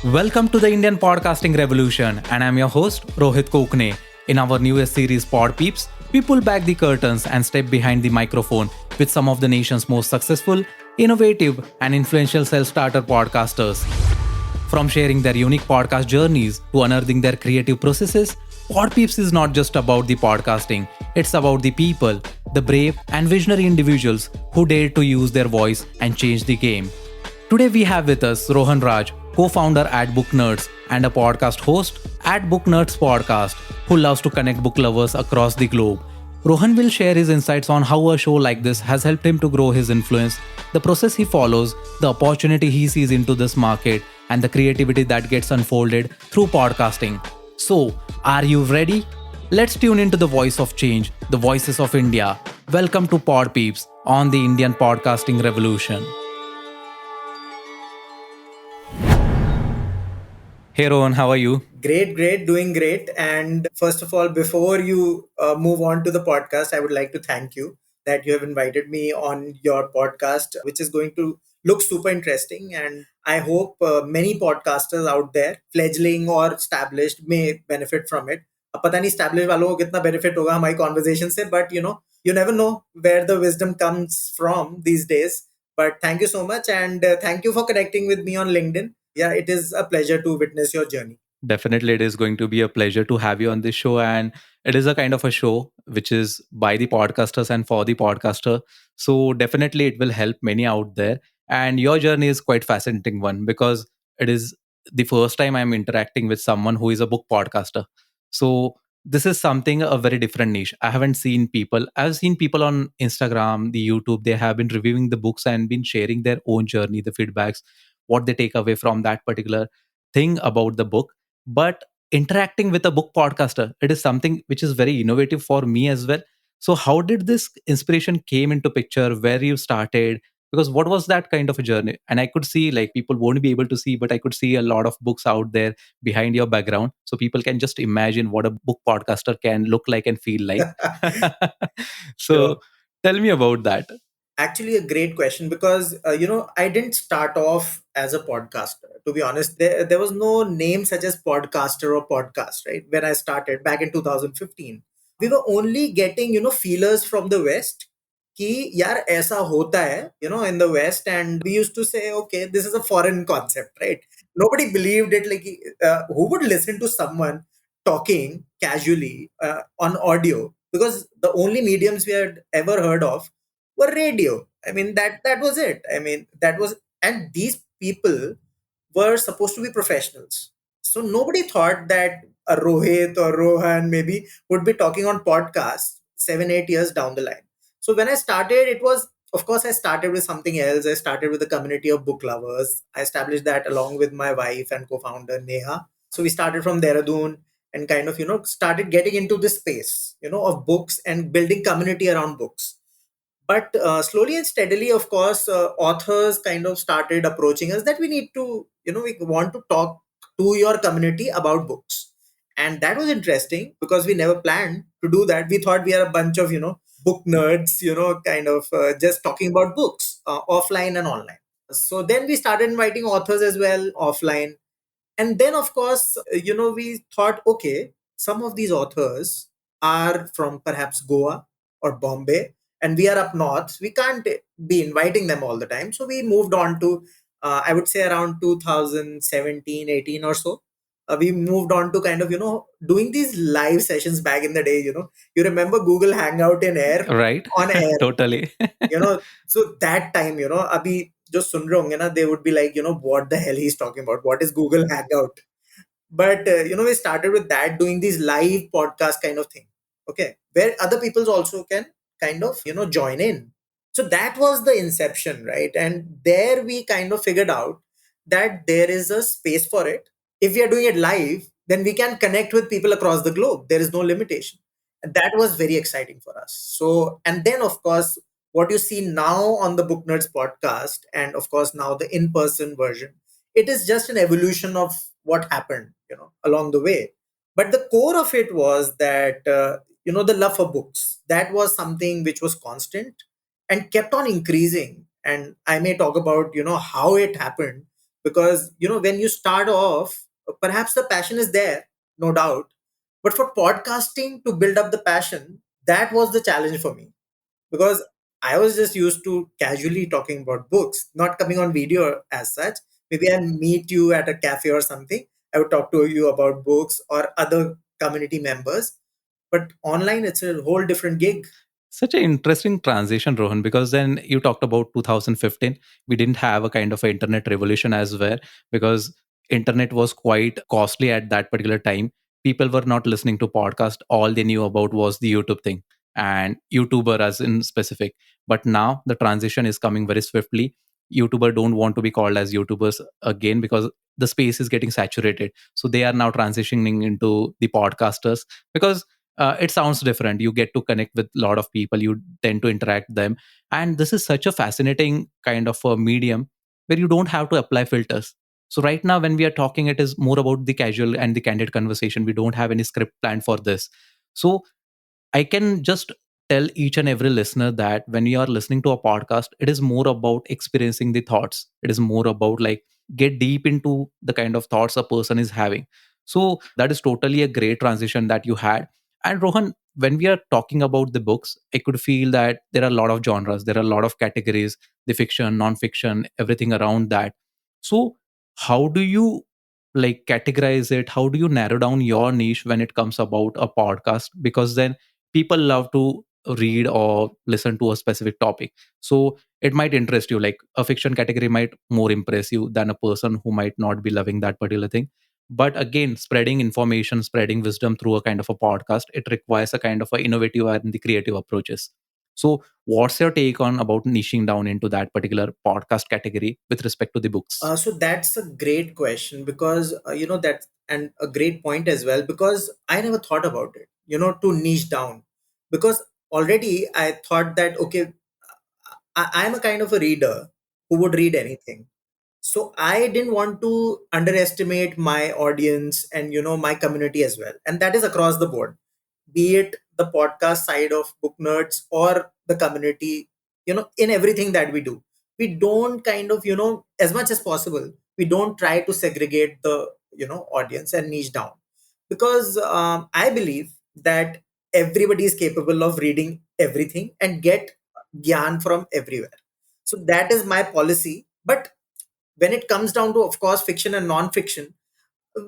Welcome to the Indian podcasting revolution, and I'm your host, Rohit Kokane. In our newest series, PodPeeps, we pull back the curtains and step behind the microphone with some of the nation's most successful, innovative, and influential self starter podcasters. From sharing their unique podcast journeys to unearthing their creative processes, PodPeeps is not just about the podcasting, it's about the people, the brave and visionary individuals who dare to use their voice and change the game. Today we have with us Rohan Raj, co-founder at Booknerds and a podcast host at Booknerds podcast, who loves to connect book lovers across the globe. Rohan will share his insights on how a show like this has helped him to grow his influence, the process he follows, the opportunity he sees into this market, and the creativity that gets unfolded through podcasting. So, are you ready? Let's tune into the voice of change, the voices of India. Welcome to Pod Peeps on the Indian podcasting revolution. Hey Rohan, how are you? Great, doing great. And first of all, before you move on to the podcast, I would like to thank you that you have invited me on your podcast, which is going to look super interesting. And I hope many podcasters out there, fledgling or established, may benefit from it. अब पता नहीं established वालों को कितना benefit होगा हमारी conversation से, but you never know where the wisdom comes from these days. But thank you so much, and thank you for connecting with me on LinkedIn. Yeah, it is a pleasure to witness your journey. Definitely, it is going to be a pleasure to have you on this show. And it is a kind of a show which is by the podcasters and for the podcaster. So, definitely, it will help many out there. And your journey is quite fascinating one because it is the first time I'm interacting with someone who is a book podcaster. So, this is something a very different niche. I haven't seen people, I've seen people on Instagram, the YouTube, they have been reviewing the books and been sharing their own journey, the feedbacks, what they take away from that particular thing about the book, but interacting with a book podcaster, it is something which is very innovative for me as well. So how did this inspiration came into picture, where you started, because what was that kind of a journey? And I could see, like, people won't be able to see, but I could see a lot of books out there behind your background, so people can just imagine what a book podcaster can look like and feel like. Sure. So tell me about that. Actually, a great question because I didn't start off as a podcaster. To be honest, there was no name such as podcaster or podcast, right? When I started back in 2015, we were only getting feelers from the West. कि यार ऐसा होता है in the West, and we used to say, okay, this is a foreign concept, right? Nobody believed it. Like, who would listen to someone talking casually on audio? Because the only mediums we had ever heard of were radio. I mean, that was it. I mean, that was, and these people were supposed to be professionals. So nobody thought that a Rohit or Rohan maybe would be talking on podcasts 7, 8 years down the line. So when I started, it was, of course, I started with something else. I started with a community of book lovers. I established that along with my wife and co-founder Neha. So we started from Dehradun and kind of started getting into this space of books and building community around books. But slowly and steadily, of course, authors kind of started approaching us that we need to, we want to talk to your community about books. And that was interesting because we never planned to do that. We thought we are a bunch of, book nerds, kind of just talking about books offline and online. So then we started inviting authors as well offline. And then, of course, we thought, okay, some of these authors are from perhaps Goa or Bombay, and we are up north. We can't be inviting them all the time. So we moved on to, I would say, around 2017, 18 or so. We moved on to kind of, doing these live sessions back in the day. You remember Google Hangout in air, Right. on air, Totally. so that time, abhi jo sun rahe honge na, they would be like, what the hell he's talking about, what is Google Hangout? But we started with that, doing these live podcast kind of thing, okay, where other people also can kind of join in. So that was the inception, right? And there we kind of figured out that there is a space for it. If we are doing it live, then we can connect with people across the globe. There is no limitation. And that was very exciting for us. So, and then of course, what you see now on the Booknerds podcast, and of course now the in-person version, it is just an evolution of what happened, along the way. But the core of it was that the love for books, that was something which was constant and kept on increasing. And I may talk about how it happened, because when you start off, perhaps the passion is there, no doubt, but for podcasting to build up the passion, that was the challenge for me, because I was just used to casually talking about books, not coming on video as such. Maybe I meet you at a cafe or something, I would talk to you about books or other community members, but online it's a whole different gig. Such an interesting transition, Rohan, because then you talked about 2015. We didn't have a kind of a internet revolution as well, because internet was quite costly at that particular time. People were not listening to podcast. All they knew about was the YouTube thing and YouTuber as in specific. But now the transition is coming very swiftly. YouTuber don't want to be called as YouTubers again because the space is getting saturated. So they are now transitioning into the podcasters because it sounds different. You get to connect with a lot of people, you tend to interact them, and this is such a fascinating kind of a medium where you don't have to apply filters. So right now when we are talking, it is more about the casual and the candid conversation. We don't have any script planned for this. So I can just tell each and every listener that when you are listening to a podcast, it is more about experiencing the thoughts. It is more about like get deep into the kind of thoughts a person is having. So that is totally a great transition that you had. And Rohan, when we are talking about the books, I could feel that there are a lot of genres, there are a lot of categories, the fiction, non-fiction, everything around that. So how do you like categorize it? How do you narrow down your niche when it comes about a podcast? Because then people love to read or listen to a specific topic, so it might interest you. Like a fiction category might more impress you than a person who might not be loving that particular thing. But again, spreading information, spreading wisdom through a kind of a podcast, it requires a kind of a innovative and the creative approaches. So what's your take on about niching down into that particular podcast category with respect to the books? So that's a great question, because that, and a great point as well, because I never thought about it, to niche down, because already I thought that, okay, I'm a kind of a reader who would read anything. So I didn't want to underestimate my audience and my community as well, and that is across the board, be it the podcast side of Booknerds or the community. In everything that we do, we don't kind of, as much as possible, we don't try to segregate the audience and niche down, because I believe that everybody is capable of reading everything and get gyan from everywhere. So that is my policy. But when it comes down to, of course, fiction and non-fiction,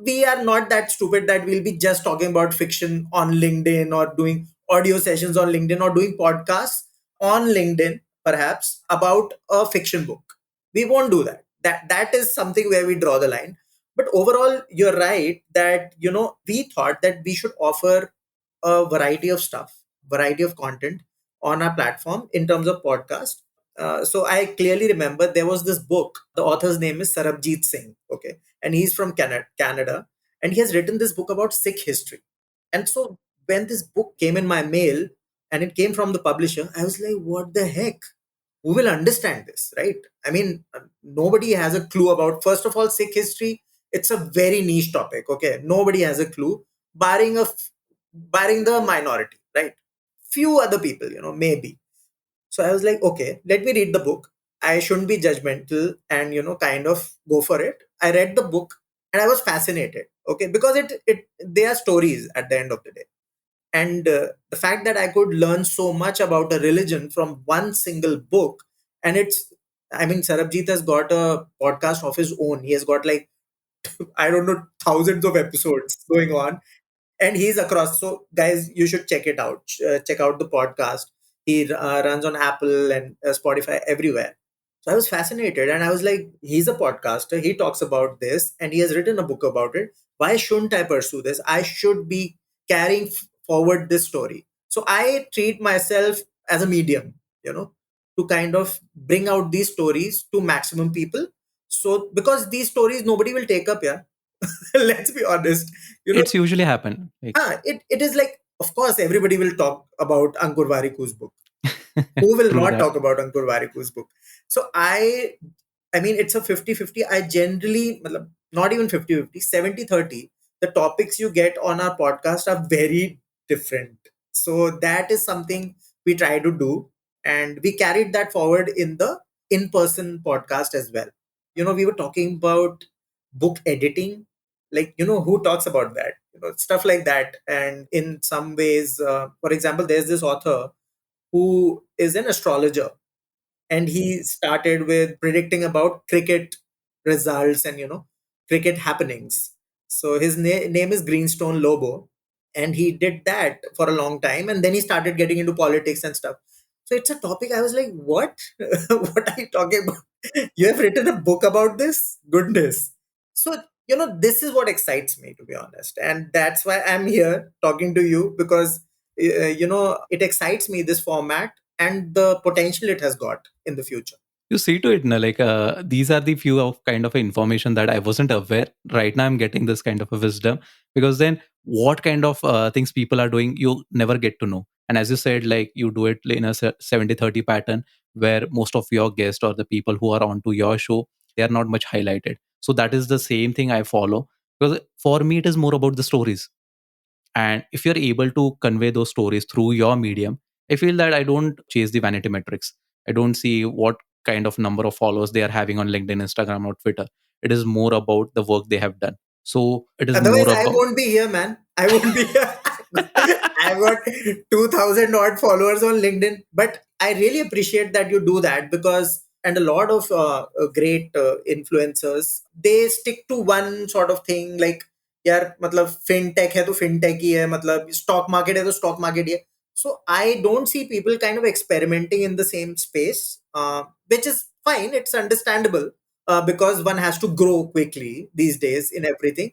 we are not that stupid that we'll be just talking about fiction on LinkedIn, or doing audio sessions on LinkedIn, or doing podcasts on LinkedIn perhaps about a fiction book. We won't do that. That is something where we draw the line. But overall, you're right that we thought that we should offer a variety of stuff, variety of content on our platform in terms of podcast. So I clearly remember there was this book. The author's name is Sarabjit Singh. Okay, and he's from Canada, and he has written this book about Sikh history. And so when this book came in my mail and it came from the publisher, I was like, what the heck? Who will understand this, right? I mean, nobody has a clue about, first of all, Sikh history. It's a very niche topic. Okay, nobody has a clue, barring barring the minority, right? Few other people, maybe. So I was like, okay, let me read the book. I shouldn't be judgmental and kind of go for it. I read the book and I was fascinated. Okay, because it they are stories at the end of the day, and the fact that I could learn so much about a religion from one single book, and it's, I mean, Sarabjit has got a podcast of his own. He has got like I don't know, thousands of episodes going on, and he's across. So guys, you should check it out. Check out the podcast. He runs on Apple and Spotify, everywhere. So I was fascinated, and I was like, he's a podcaster, he talks about this and he has written a book about it. Why shouldn't I pursue this? I should be carrying forward this story. So I treat myself as a medium, to kind of bring out these stories to maximum people. So because these stories nobody will take up, yeah. Let's be honest. you know It's usually happen like it is like, of course, everybody will talk about Ankur Wariku's book. Who will true not that. talk about Ankur Wariku's book? So I mean, it's a 50-50. I generally, matlab, not even 50-50, 70-30. The topics you get on our podcast are very different. So that is something we try to do. And we carried that forward in the in person podcast as well. we were talking about book editing. Like, who talks about that? Stuff like that. And in some ways, for example, there's this author who is an astrologer, and he started with predicting about cricket results and cricket happenings. So his name is Greenstone Lobo, and he did that for a long time, and then he started getting into politics and stuff. So it's a topic I was like, what? What are you talking about? You have written a book about this? Goodness. So this is what excites me, to be honest, and that's why I'm here talking to you, because it excites me, this format, and the potential it has got in the future. You see to it, na, like these are the few of kind of information that I wasn't aware. Right now I'm getting this kind of a wisdom, because then what kind of things people are doing, you never get to know. And as you said, like you do it in a 70-30 pattern, where most of your guests or the people who are onto your show, they are not much highlighted. So that is the same thing I follow, because for me it is more about the stories. And if you're able to convey those stories through your medium, I feel that I don't chase the vanity metrics. I don't see what kind of number of followers they are having on LinkedIn, Instagram, or Twitter. It is more about the work they have done. So it is Otherwise, more I about. won't be here, man. I won't be here. I've got 2,000 odd followers on LinkedIn, but I really appreciate that you do that, because, and a lot of great influencers, they stick to one sort of thing. Like, यार मतलब fintech है तो fintech ही है, मतलब stock market है तो stock market ही है. So I don't see people kind of experimenting in the same space, which is fine. It's understandable, because one has to grow quickly these days in everything.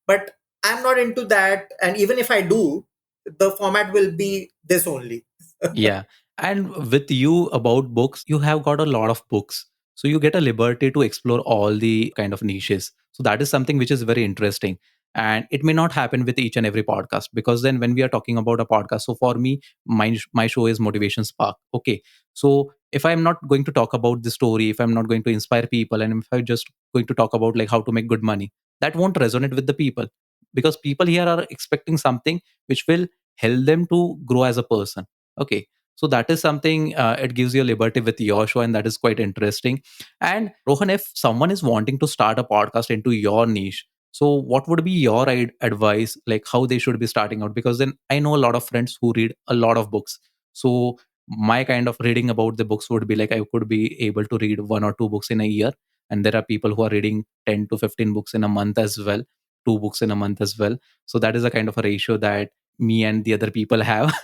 But I'm not into that. And even if I do, the format will be this only. Yeah. And with you about books, you have got a lot of books. So you get a liberty to explore all the kind of niches. So that is something which is very interesting. And it may not happen with each and every podcast, because then when we are talking about a podcast, so for me, my show is Motivation Spark. Okay. So if I'm not going to talk about the story, if I'm not going to inspire people, and if I'm just going to talk about like how to make good money, that won't resonate with the people, because people here are expecting something which will help them to grow as a person. Okay. So that is something, it gives you a liberty with your show, and that is quite interesting. And Rohan, if someone is wanting to start a podcast into your niche, so what would be your advice, like how they should be starting out? Because then I know a lot of friends who read a lot of books. So my kind of reading about the books would be like I could be able to read 1 or 2 books in a year. And there are people who are reading 10 to 15 books in a month as well, 2 books in a month as well. So that is a kind of a ratio that me and the other people have.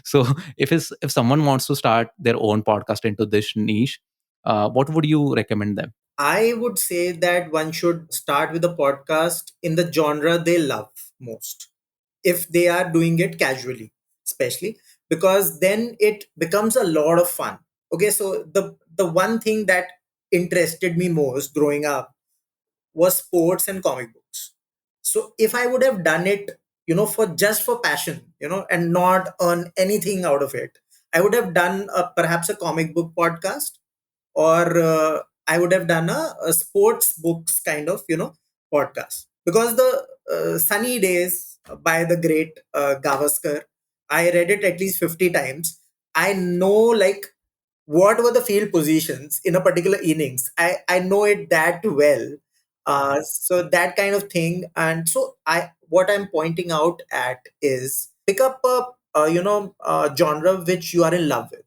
So if someone wants to start their own podcast into this niche, what would you recommend them? I would say that one should start with a podcast in the genre they love most, if they are doing it casually, especially, because then it becomes a lot of fun. Okay, so the one thing that interested me most growing up was sports and comic books. So if I would have done it, for just for passion, and not earn anything out of it, I would have done perhaps a comic book podcast, or I would have done a sports books kind of, podcast. Because the Sunny Days by the great Gavaskar, I read it at least 50 times. I know, like, what were the field positions in a particular innings. I know it that well. So that kind of thing. And so what I'm pointing out at is pick up a genre which you are in love with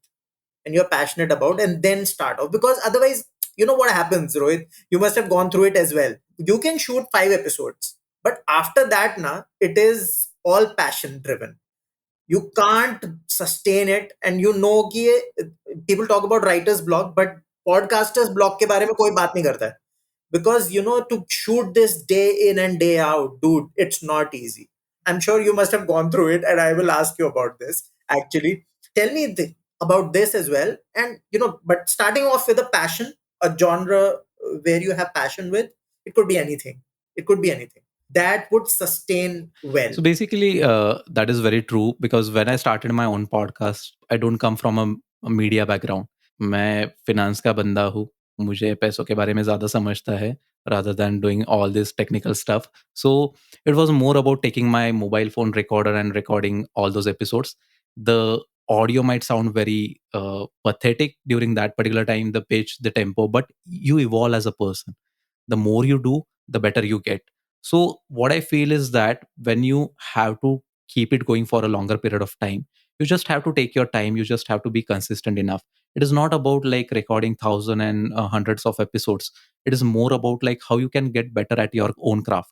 and you're passionate about, and then start off. Because otherwise, you know what happens, Rohit? You must have gone through it as well. You can shoot 5 episodes, but after that, it is all passion driven. You can't sustain it. And कि people talk about writer's block, but podcasters block के बारे में कोई बात नहीं करता है. Because to shoot this day in and day out, dude, it's not easy. I'm sure you must have gone through it, and I will ask you about this. Actually, tell me about this as well. And but starting off with a passion, a genre where you have passion with, it could be anything. It could be anything that would sustain well. So basically, that is very true, because when I started my own podcast, I don't come from a media background. मैं finance का बंदा हूँ. मुझे पैसों के बारे में ज़्यादा समझता है, rather than doing all this technical stuff. So it was more about taking my mobile phone recorder and recording all those episodes. The audio might sound very pathetic during that particular time, the pitch, the tempo, but you evolve as a person. The more you do, the better you get. So what I feel is that when you have to keep it going for a longer period of time, you just have to take your time, you just have to be consistent enough. It is not about like recording thousand and hundreds of episodes. It is more about like how you can get better at your own craft.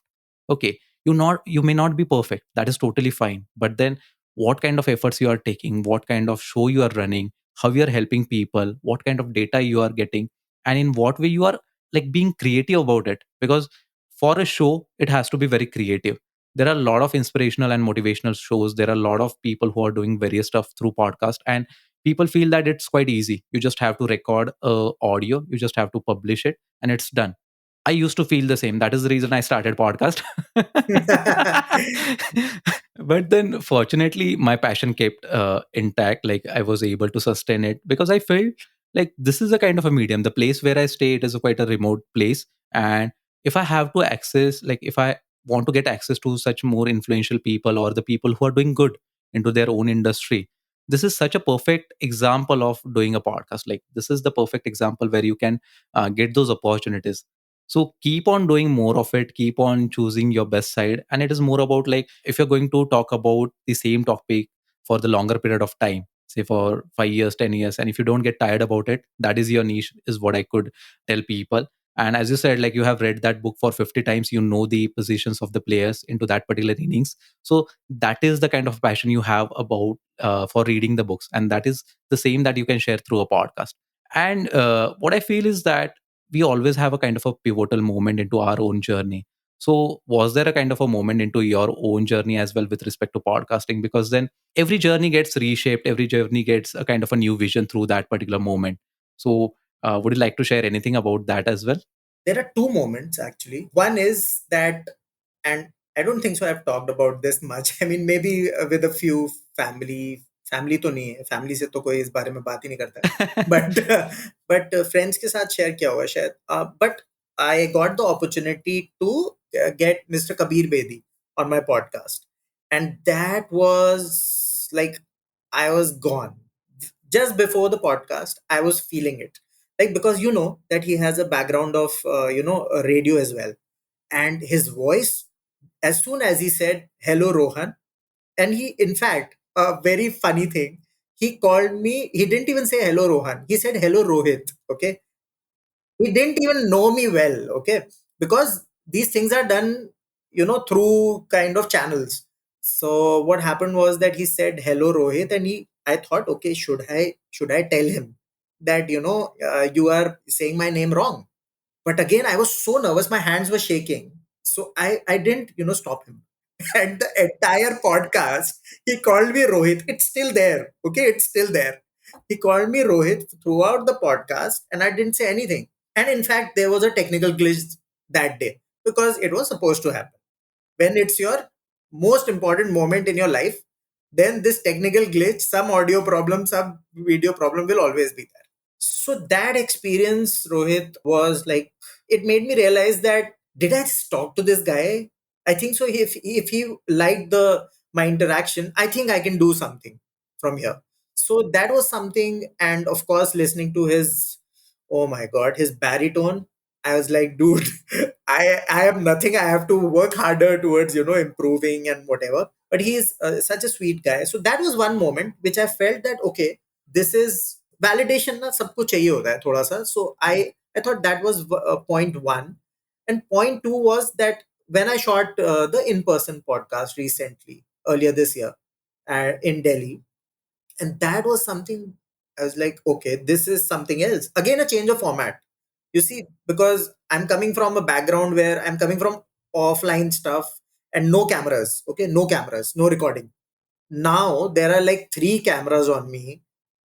Okay, you may not be perfect, that is totally fine, but then what kind of efforts you are taking, what kind of show you are running, how you are helping people, what kind of data you are getting, and in what way you are like being creative about it. Because for a show it has to be very creative. There are a lot of inspirational and motivational shows, there are a lot of people who are doing various stuff through podcast, and people feel that it's quite easy. You just have to record audio, you just have to publish it, and it's done. I used to feel the same. That is the reason I started podcast. But then fortunately my passion kept intact. Like I was able to sustain it because I felt like this is a kind of a medium. The place where I stay, it is a quite a remote place, and if I have to access, like if I want to get access to such more influential people or the people who are doing good into their own industry, this is such a perfect example of doing a podcast. Like this is the perfect example where you can get those opportunities. So keep on doing more of it, keep on choosing your best side. And it is more about like if you're going to talk about the same topic for the longer period of time, say for 5 years, 10 years, and if you don't get tired about it, that is your niche, is what I could tell people. And as you said, like you have read that book for 50 times, you know the positions of the players into that particular innings. So that is the kind of passion you have about for reading the books, and that is the same that you can share through a podcast. And what I feel is that we always have a kind of a pivotal moment into our own journey. So was there a kind of a moment into your own journey as well with respect to podcasting? Because then every journey gets reshaped, every journey gets a kind of a new vision through that particular moment. So would you like to share anything about that as well? There are two moments actually. One is that, and I don't think so I've talked about this much. I mean, maybe with a few family तो नहीं है, family से तो कोई इस बारे में बात ही नहीं करता है. But friends के साथ share किया हुआ शायद. But I got the opportunity to get Mr. Kabir Bedi on my podcast, and that was like I was gone. Just before the podcast, I was feeling it, like because you know that he has a background of radio as well, and his voice, as soon as he said hello Rohan, and he, in fact, a very funny thing, he called me, he didn't even say hello Rohan, he said hello Rohit. Okay, he didn't even know me well. Okay, because these things are done, through kind of channels. So what happened was that he said hello Rohit, and I thought, okay, should I tell him that you are saying my name wrong? But again, I was so nervous, my hands were shaking. So I didn't, stop him. And the entire podcast, he called me Rohit. It's still there. Okay, it's still there. He called me Rohit throughout the podcast, and I didn't say anything. And in fact, there was a technical glitch that day because it was supposed to happen. When it's your most important moment in your life, then this technical glitch, some audio problem, some video problem will always be there. So that experience, Rohit, was like, it made me realize that did I just talk to this guy? I think so. If he liked my interaction, I think I can do something from here. So that was something, and of course, listening to his, oh my god, his baritone. I was like, dude, I have nothing. I have to work harder towards improving and whatever. But he's such a sweet guy. So that was one moment which I felt that okay, this is validation ना सबको चाहिए होता है थोड़ा सा. So I thought that was point one, and point two was that when I shot the in person podcast recently earlier this year in Delhi, and that was something I was like, okay, this is something else. Again, a change of format. You see, because I'm coming from a background where I'm coming from offline stuff and no cameras. Okay, no cameras, no recording. Now there are like three cameras on me,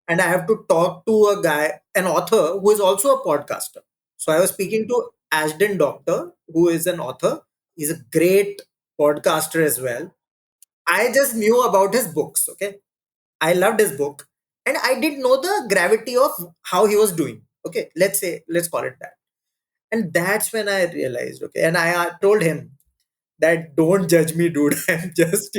and I have to talk to a guy, an author who is also a podcaster. So I was speaking to Ashton Doctor, who is an author. He's a great podcaster as well. I just knew about his books. Okay, I loved his book, and I didn't know the gravity of how he was doing. Okay, let's call it that. And that's when I realized, okay, and I told him that don't judge me, dude. I'm just,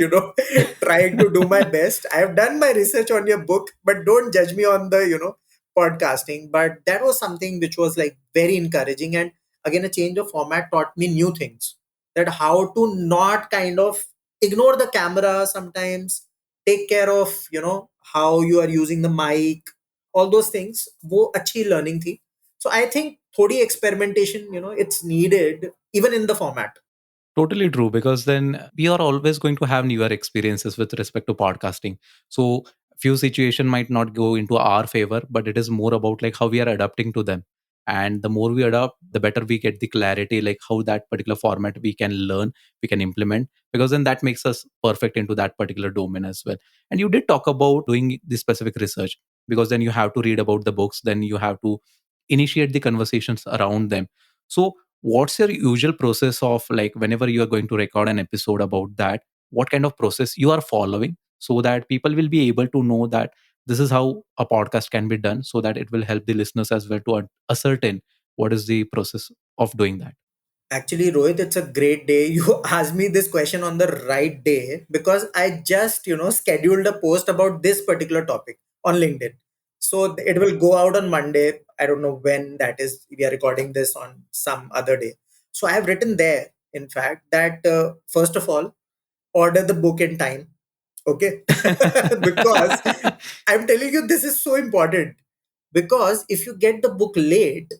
trying to do my best. I've done my research on your book, but don't judge me on the, podcasting. But that was something which was like very encouraging. And again, a change of format taught me new things, that how to not kind of ignore the camera sometimes, take care of, how you are using the mic, all those things. वो अच्छी learning थी. So I think थोड़ी experimentation, it's needed even in the format. Totally true, because then we are always going to have newer experiences with respect to podcasting. So few situation might not go into our favor, but it is more about like how we are adapting to them. And the more we adapt, the better we get the clarity, like how that particular format we can learn, we can implement, because then that makes us perfect into that particular domain as well. And you did talk about doing the specific research, because then you have to read about the books, then you have to initiate the conversations around them. So what's your usual process of like whenever you are going to record an episode about that, what kind of process you are following, so that people will be able to know that this is how a podcast can be done, so that it will help the listeners as well to ascertain what is the process of doing that. Actually, Rohit, it's a great day. You asked me this question on the right day because I just, scheduled a post about this particular topic on LinkedIn. So it will go out on Monday. I don't know when that is. We are recording this on some other day. So I have written there, in fact, that first of all, order the book in time. Okay. Because I'm telling you, this is so important. Because if you get the book late,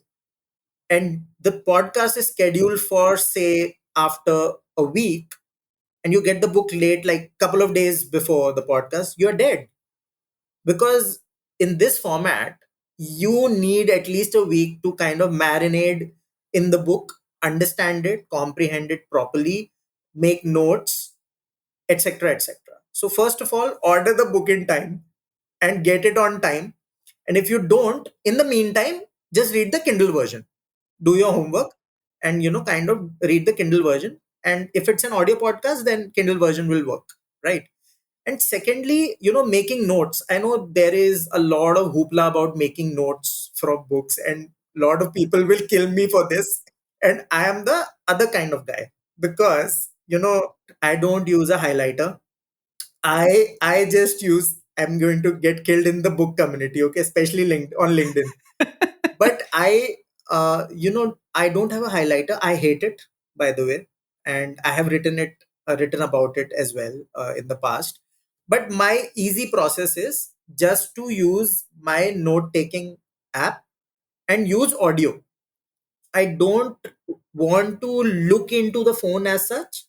and the podcast is scheduled for say after a week, and you get the book late like couple of days before the podcast, you're dead. Because in this format you need at least a week to kind of marinate in the book, understand it, comprehend it properly, make notes, etc., etc. So first of all, order the book in time and get it on time. And if you don't, in the meantime, just read the Kindle version, do your homework, and kind of read the Kindle version. And if it's an audio podcast, then Kindle version will work, right? And secondly, making notes. I know there is a lot of hoopla about making notes from books, and a lot of people will kill me for this. And I am the other kind of guy, because I don't use a highlighter. I just use, I'm going to get killed in the book community, okay, especially linked on LinkedIn. But I don't have a highlighter. I hate it, by the way, and I have written about it as well in the past. But my easy process is just to use my note taking app and use audio. I don't want to look into the phone as such.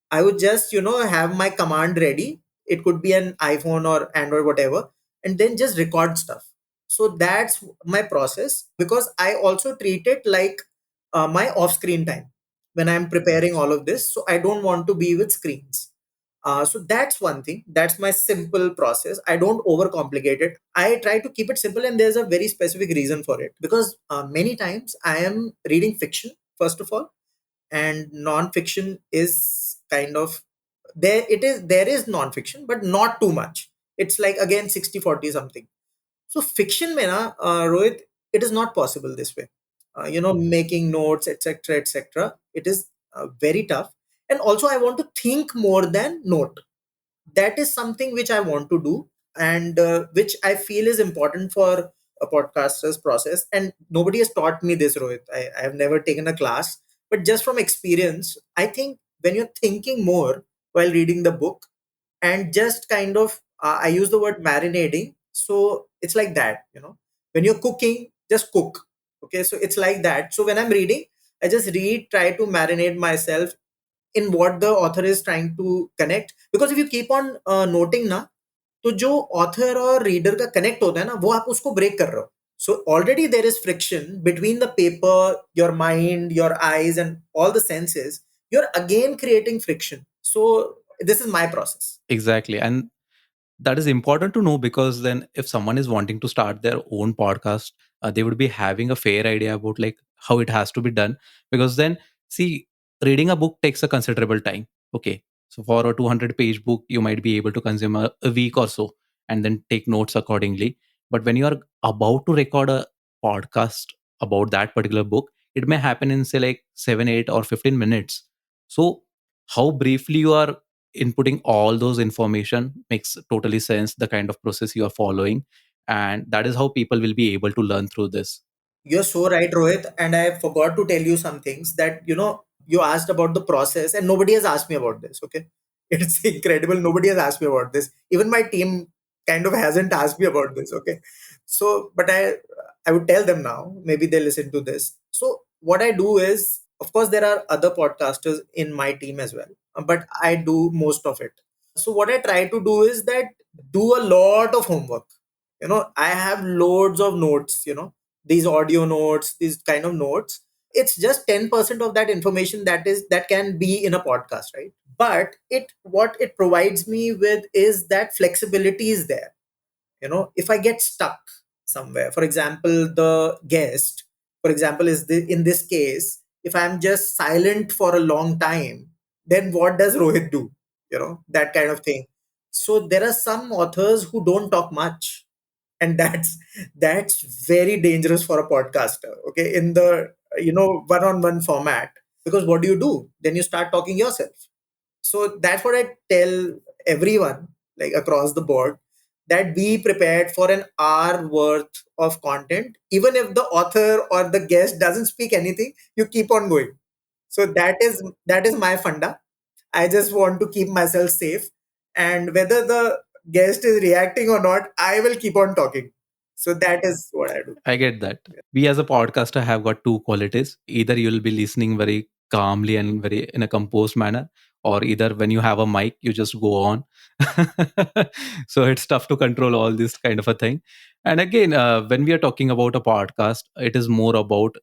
I would just, have my command ready. It could be an iPhone or Android, whatever, and then just record stuff. So that's my process, because I also treat it like my off screen time when I'm preparing all of this. So I don't want to be with screens. So that's one thing. That's my simple process. I don't overcomplicate it. I try to keep it simple, and there's a very specific reason for it. Because many times I am reading fiction, first of all, and non-fiction is kind of there is non-fiction, but not too much. It's like again 60-40 something. So fiction mein na, Rohit, it is not possible this way. Making notes, etc., etc., it is very tough. And also I want to think more than note. That is something which I want to do, and which I feel is important for a podcaster's process. And nobody has taught me this, Rohit. I have never taken a class, but just from experience, I think when you're thinking more while reading the book, and just kind of, I use the word marinating. So it's like that, when you're cooking, just cook. Okay, so it's like that. So when I'm reading, I just read, try to marinate myself in what the author is trying to connect. Because if you keep on noting ना, तो जो author और reader का connect होता है ना, वो आप उसको break कर रहे हो. So already there is friction between the paper, your mind, your eyes, and all the senses. You're again creating friction. So this is my process. Exactly. And that is important to know, because then if someone is wanting to start their own podcast, they would be having a fair idea about like how it has to be done. Because then, see, reading a book takes a considerable time. Okay, so for a 200-page book you might be able to consume a week or so, and then take notes accordingly. But when you are about to record a podcast about that particular book, it may happen in say like 7 8 or 15 minutes. So how briefly you are inputting all those information makes totally sense, the kind of process you are following, and that is how people will be able to learn through this. You're so right, Rohit. And I forgot to tell you some things that, you asked about the process and nobody has asked me about this. Okay. It's incredible. Nobody has asked me about this. Even my team kind of hasn't asked me about this. Okay. So, but I would tell them now, maybe they listen to this. So what I do is, of course, there are other podcasters in my team as well, but I do most of it. So what I try to do is that do a lot of homework. I have loads of notes, these audio notes, these kind of notes. It's just 10% of that information that can be in a podcast, right? But it what it provides me with is that flexibility is there. If I get stuck somewhere, for example, the guest, for example, in this case, if I'm just silent for a long time, then what does Rohit do? That kind of thing. So there are some authors who don't talk much, and that's very dangerous for a podcaster, okay, in the one-on-one format. Because what do? Then you start talking yourself. So that's what I tell everyone, like across the board, that be prepared for an hour worth of content. Even if the author or the guest doesn't speak anything, you keep on going. So that is my funda. I just want to keep myself safe. And whether the guest is reacting or not, I will keep on talking. So that is what I do. I get that. We as a podcaster have got two qualities. Either you'll be listening very calmly and very in a composed manner, or either when you have a mic, you just go on. So it's tough to control all this kind of a thing. And again, when we are talking about a podcast, it is more about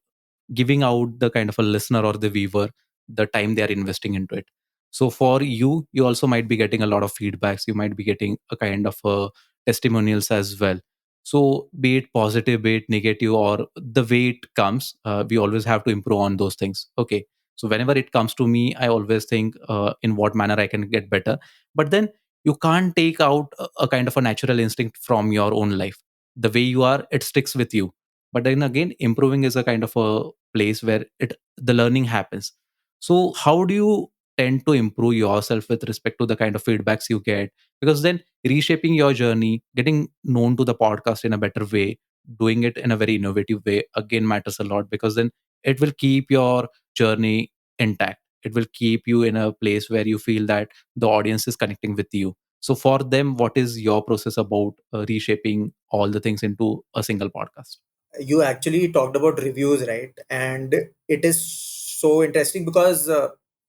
giving out the kind of a listener or the viewer the time they are investing into it. So for you, you also might be getting a lot of feedbacks, you might be getting a kind of testimonials as well. So be it positive, be it negative, or the way it comes, we always have to improve on those things. Okay, so whenever it comes to me, I always think in what manner I can get better. But then you can't take out a kind of a natural instinct from your own life. The way you are, it sticks with you. But then again, improving is a kind of a place where it the learning happens. So how do you tend to improve yourself with respect to the kind of feedbacks you get? Because then reshaping your journey, getting known to the podcast in a better way, doing it in a very innovative way again matters a lot, because then it will keep your journey intact. It will keep you in a place where you feel that the audience is connecting with you. So for them, what is your process about reshaping all the things into a single podcast? You actually talked about reviews, right? And it is so interesting because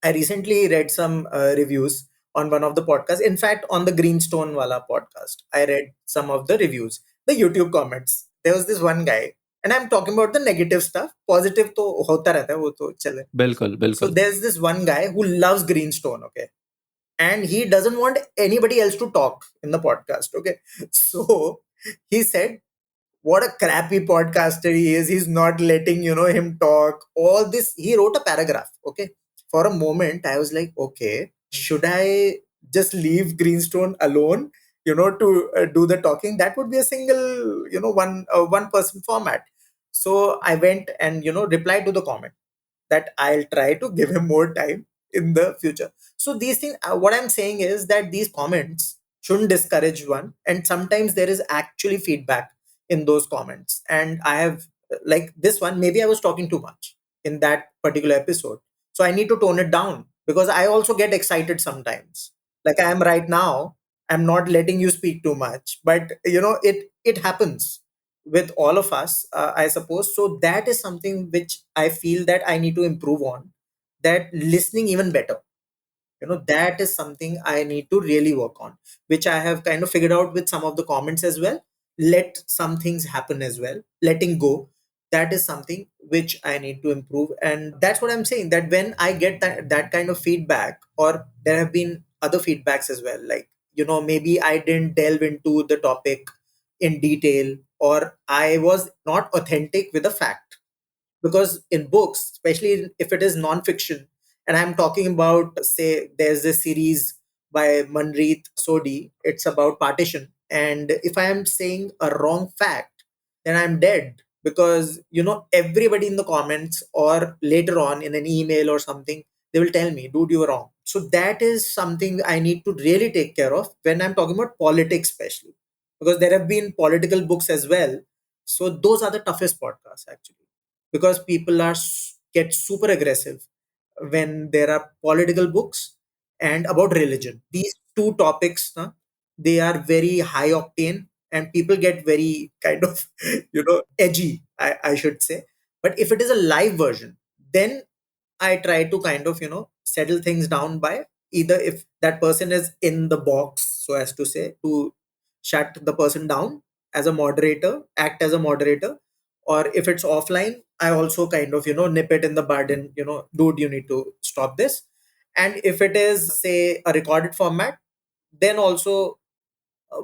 I recently read some reviews on one of the podcasts. In fact, on the Greenstone Wala podcast, I read some of the reviews, the YouTube comments. There was this one guy, and I'm talking about the negative stuff. Positive to hota rehta hai, wo to chale. बिल्कुल So बिल्कुल. there's this one guy who loves Greenstone, okay, and he doesn't want anybody else to talk in the podcast, okay. So he said, what a crappy podcaster he is. He's not letting him talk. All this, he wrote a paragraph. Okay, for a moment I was like, okay, should I just leave Greenstone alone, to do the talking? That would be a single, one person format. So I went and replied to the comment that I'll try to give him more time in the future. So these things, what I'm saying is that these comments shouldn't discourage one. And sometimes there is actually feedback in those comments. And I have, like this one, maybe I was talking too much in that particular episode. So I need to tone it down because I also get excited sometimes. Like I am right now, I'm not letting you speak too much, but it happens with all of us, I suppose. So that is something which I feel that I need to improve on, that listening even better. That is something I need to really work on, which I have kind of figured out with some of the comments as well. Let some things happen as well, letting go. That is something which I need to improve. And that's what I'm saying, that when I get that kind of feedback, or there have been other feedbacks as well, like maybe I didn't delve into the topic in detail, or I was not authentic with the fact. Because in books, especially if it is non-fiction, and I'm talking about, say, there's a series by Manpreet Sodhi, it's about partition, and if I am saying a wrong fact, then I'm dead. Because everybody in the comments or later on in an email or something, they will tell me, dude, you were wrong. So that is something I need to really take care of when I'm talking about politics, especially because there have been political books as well. So those are the toughest podcasts actually, because people get super aggressive when there are political books and about religion. These two topics, they are very high octane, and people get very kind of edgy, I should say. But if it is a live version, then I try to kind of, settle things down by either if that person is in the box, so as to say, to shut the person down as a moderator, act as a moderator, or if it's offline, I also kind of, nip it in the bud and, dude, you need to stop this. And if it is, say, a recorded format, then also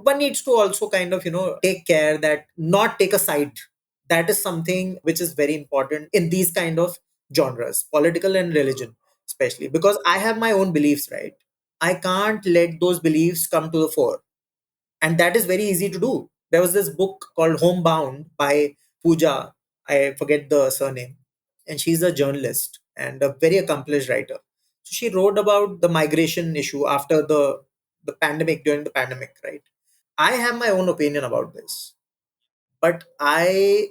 one needs to also kind of take care that not take a side. That is something which is very important in these kind of genres, political and religion, especially because I have my own beliefs, right? I can't let those beliefs come to the fore, and that is very easy to do. There was this book called Homebound by Pooja, I forget the surname, and she's a journalist and a very accomplished writer. So she wrote about the migration issue after the pandemic, during the pandemic, right? I have my own opinion about this, but I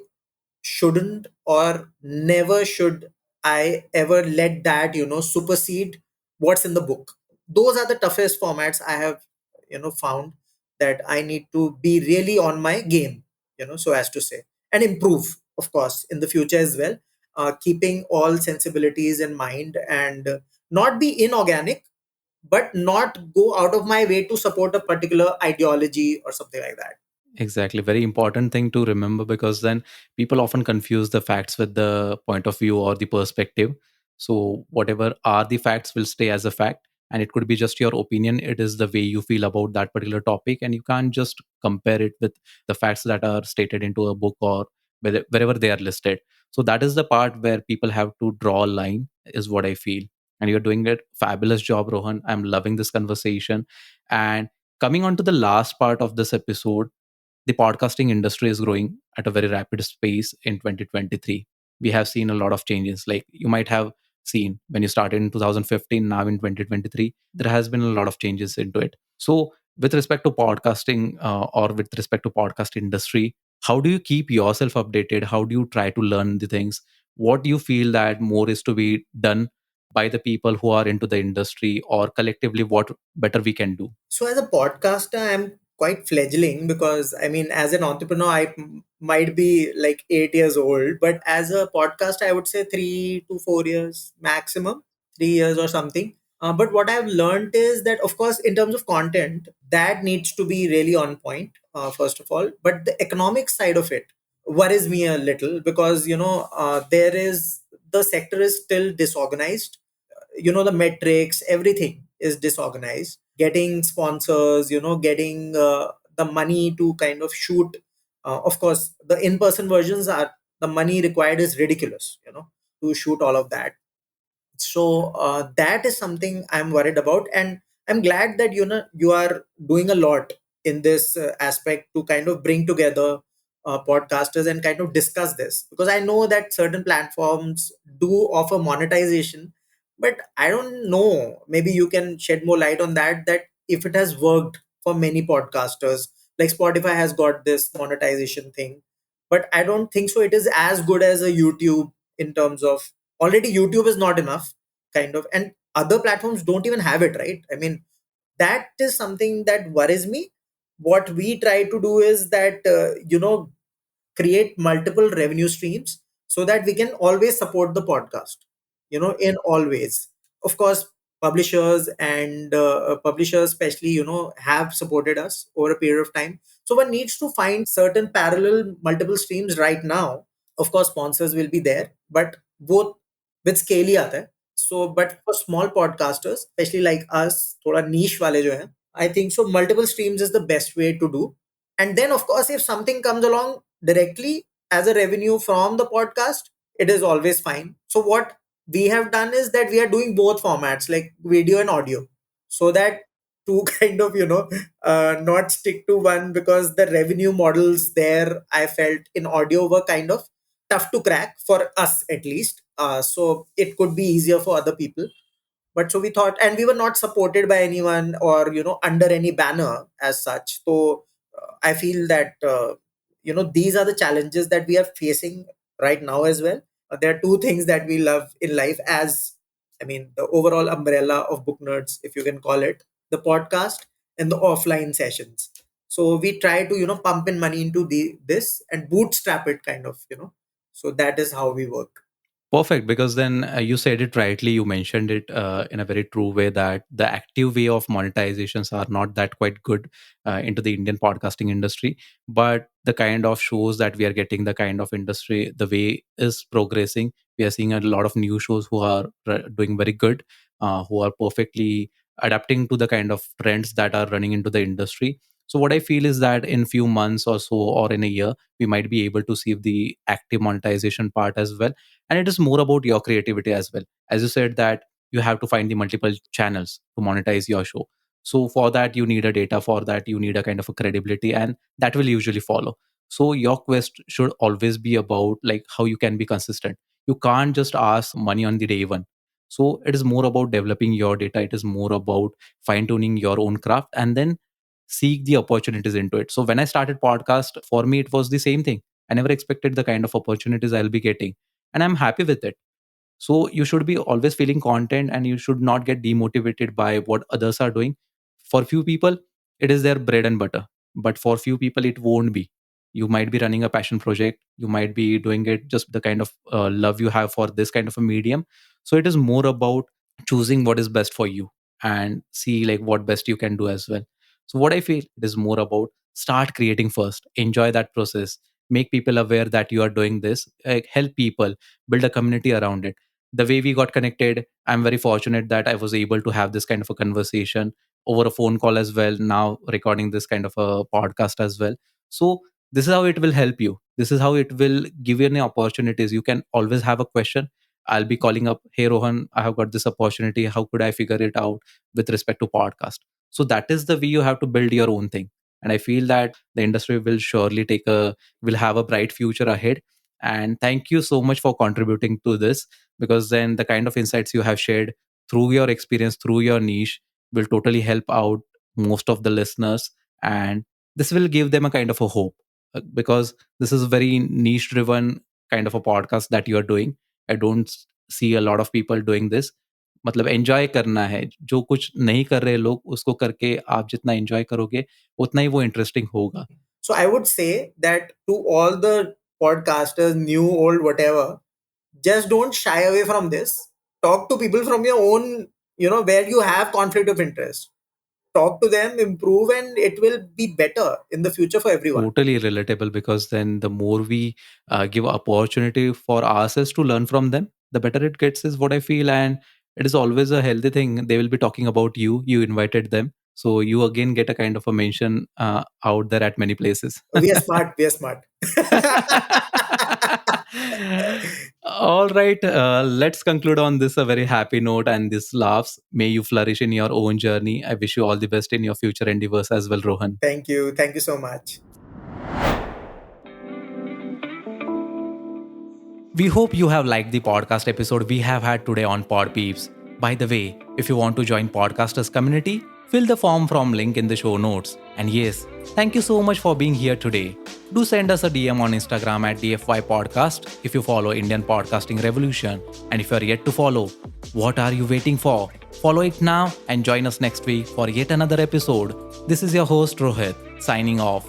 shouldn't or never should I ever let that, supersede what's in the book. Those are the toughest formats I have, found that I need to be really on my game, so as to say, and improve, of course, in the future as well, keeping all sensibilities in mind and not be inorganic, but not go out of my way to support a particular ideology or something like that. Exactly. Very important thing to remember, because then people often confuse the facts with the point of view or the perspective. So, whatever are the facts will stay as a fact, and it could be just your opinion. It is the way you feel about that particular topic, and you can't just compare it with the facts that are stated into a book or wherever they are listed. So, that is the part where people have to draw a line, is what I feel. And you're doing a fabulous job, Rohan. I'm loving this conversation. And coming on to the last part of this episode, the podcasting industry is growing at a very rapid pace in 2023. We have seen a lot of changes. Like you might have seen when you started in 2015, now in 2023, there has been a lot of changes into it. So, with respect to podcasting or with respect to podcast industry, how do you keep yourself updated? How do you try to learn the things? What do you feel that more is to be done by the people who are into the industry, or collectively what better we can do? So as a podcaster, I'm quite fledgling because I mean, as an entrepreneur, might be like 8 years old, but as a podcaster, I would say 3 to 4 years maximum, 3 years or something. But what I've learned is that, of course, in terms of content, that needs to be really on point, first of all. But the economic side of it worries me a little because, there is the sector is still disorganized. The metrics, everything is disorganized. Getting sponsors, getting the money to kind of shoot, of course the in-person versions are, the money required is ridiculous, to shoot all of that. So that is something I'm worried about, and I'm glad that you are doing a lot in this aspect to kind of bring together podcasters and kind of discuss this, because I know that certain platforms do offer monetization, but I don't know, maybe you can shed more light on that if it has worked for many podcasters. Like Spotify has got this monetization thing, but I don't think so it is as good as a YouTube. In terms of, already YouTube is not enough, kind of, and other platforms don't even have it, right? I mean, that is something that worries me. What we try to do is that create multiple revenue streams so that we can always support the podcast, in all ways. Of course, publishers especially, have supported us over a period of time, so one needs to find certain parallel multiple streams right now. Of course, sponsors will be there, but both with scale ही आता है. So but for small podcasters, especially like us, थोड़ा niche वाले जो हैं, I think so multiple streams is the best way to do. And then, of course, if something comes along directly as a revenue from the podcast, it is always fine. So what we have done is that we are doing both formats, like video and audio, so that to kind of not stick to one, because the revenue models there, I felt, in audio were kind of tough to crack for us, at least. So it could be easier for other people. But so we thought, and we were not supported by anyone or under any banner as such. So I feel that these are the challenges that we are facing right now as well. There are two things that we love in life, as I mean, the overall umbrella of book nerds, if you can call it, the podcast and the offline sessions. So we try to pump in money into this and bootstrap it, kind of. So that is how we work. Perfect, because then you said it rightly. You mentioned it in a very true way that the active way of monetizations are not that quite good into the Indian podcasting industry. But the kind of shows that we are getting, the kind of industry, the way is progressing. We are seeing a lot of new shows who are doing very good, who are perfectly adapting to the kind of trends that are running into the industry. So what I feel is that in few months or so, or in a year, we might be able to see the active monetization part as well, and it is more about your creativity as well. As you said that you have to find the multiple channels to monetize your show, so for that you need a data, for that you need a kind of a credibility, and that will usually follow. So your quest should always be about like how you can be consistent. You can't just ask money on the day one. So it is more about developing your data, it is more about fine tuning your own craft, and then seek the opportunities into it. So when I started podcast, for me it was the same thing. I never expected the kind of opportunities I'll be getting, and I'm happy with it. So you should be always feeling content, and you should not get demotivated by what others are doing. For few people it is their bread and butter, but for few people it won't be. You might be running a passion project, you might be doing it just the kind of love you have for this kind of a medium. So it is more about choosing what is best for you and see like what best you can do as well. So what I feel, it is more about start creating first, enjoy that process, make people aware that you are doing this, like help people, build a community around it. The way we got connected, I'm very fortunate that I was able to have this kind of a conversation over a phone call as well, now recording this kind of a podcast as well. So this is how it will help you, this is how it will give you any opportunities. You can always have a question, I'll be calling up, hey Rohan, I have got this opportunity, how could I figure it out with respect to podcast? So that is the way you have to build your own thing. And I feel that the industry will surely will have a bright future ahead. And thank you so much for contributing to this, because then the kind of insights you have shared through your experience, through your niche, will totally help out most of the listeners. And this will give them a kind of a hope, because this is a very niche driven kind of a podcast that you are doing. I don't see a lot of people doing this. मतलब enjoy करना है, जो कुछ नहीं कर रहे लोग उसको करके आप जितना एंजॉय करोगे उतना ही वो इंटरेस्टिंग होगा. So I would say that to all the podcasters, new, old, whatever, just don't shy away from this. Talk to people from your own, where you have conflict of interest. Talk to them, improve, and it will be better in the future for everyone. Totally relatable, because then the more we give opportunity for ourselves to learn from them, the better it gets, is what I feel. And it is always a healthy thing. They will be talking about you, you invited them, so you again get a kind of a mention out there at many places. We are smart. We are smart. All right, let's conclude on this a very happy note and this laughs. May you flourish in your own journey. I wish you all the best in your future endeavors as well, Rohan. Thank you. Thank you so much. We hope you have liked the podcast episode we have had today on PodPeeps. By the way, if you want to join Podcasters community, fill the form from link in the show notes. And yes, thank you so much for being here today. Do send us a DM on Instagram at DFY Podcast if you follow Indian Podcasting Revolution. And if you are yet to follow, what are you waiting for? Follow it now and join us next week for yet another episode. This is your host Rohit, signing off.